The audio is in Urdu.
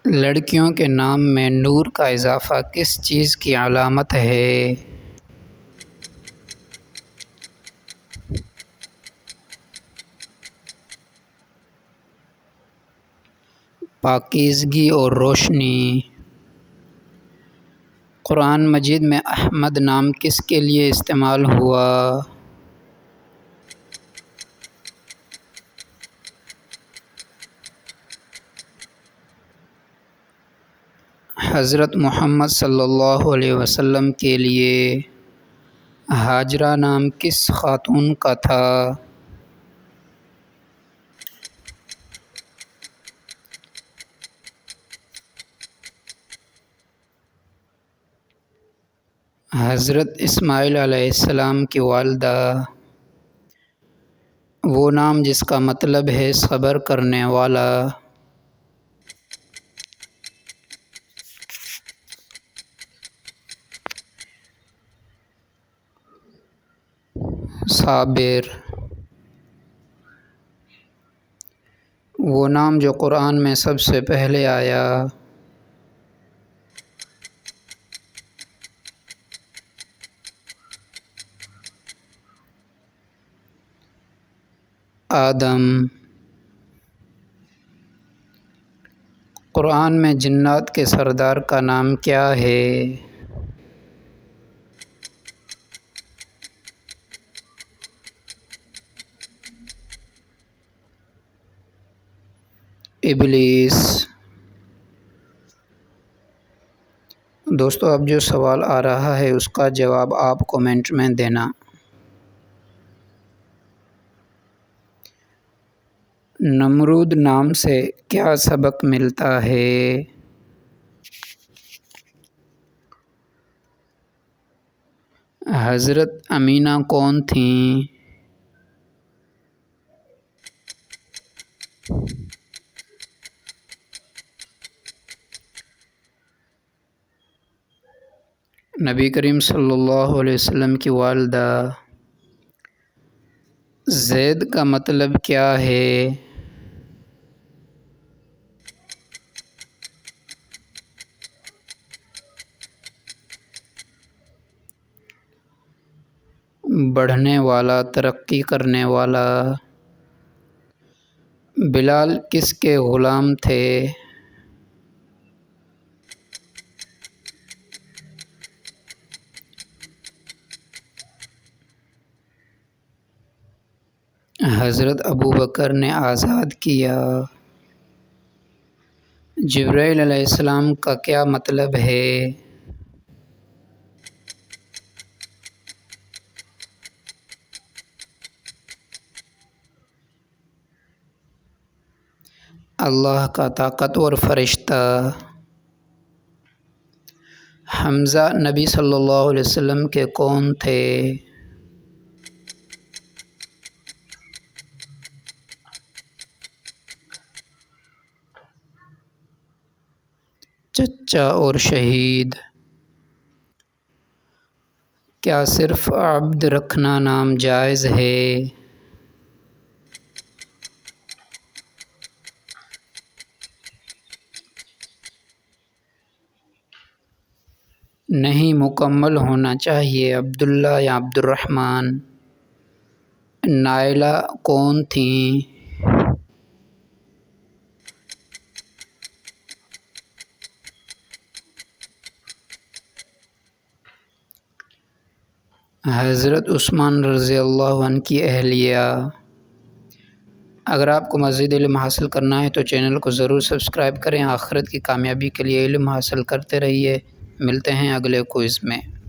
لڑکیوں کے نام میں نور کا اضافہ کس چیز کی علامت ہے؟ پاکیزگی اور روشنی۔ قرآن مجید میں احمد نام کس کے لیے استعمال ہوا؟ حضرت محمد صلی اللہ علیہ وسلم کے لیے۔ ہاجرہ نام کس خاتون کا تھا؟ حضرت اسماعیل علیہ السلام کی والدہ۔ وہ نام جس کا مطلب ہے صبر کرنے والا۔ صابر۔ وہ نام جو قرآن میں سب سے پہلے آیا۔ آدم۔ قرآن میں جنات کے سردار کا نام کیا ہے؟ ابلیس۔ دوستو اب جو سوال آ رہا ہے اس کا جواب آپ کومنٹ میں دینا۔ نمرود نام سے کیا سبق ملتا ہے؟ حضرت امینہ کون تھیں؟ نبی کریم صلی اللہ علیہ وسلم کی والدہ۔ زید کا مطلب کیا ہے؟ بڑھنے والا، ترقی کرنے والا۔ بلال کس کے غلام تھے؟ حضرت ابوبکر نے آزاد کیا۔ جبرائیل علیہ السلام کا کیا مطلب ہے؟ اللہ کا طاقتور فرشتہ۔ حمزہ نبی صلی اللہ علیہ وسلم کے کون تھے؟ چچا اور شہید۔ کیا صرف عبد رکھنا نام جائز ہے؟ نہیں، مکمل ہونا چاہیے۔ عبداللہ یا عبد الرحمن۔ نائلہ کون تھیں؟ حضرت عثمان رضی اللہ عنہ کی اہلیہ۔ اگر آپ کو مزید علم حاصل کرنا ہے تو چینل کو ضرور سبسکرائب کریں۔ آخرت کی کامیابی کے لیے علم حاصل کرتے رہیے۔ ملتے ہیں اگلے کوئز میں۔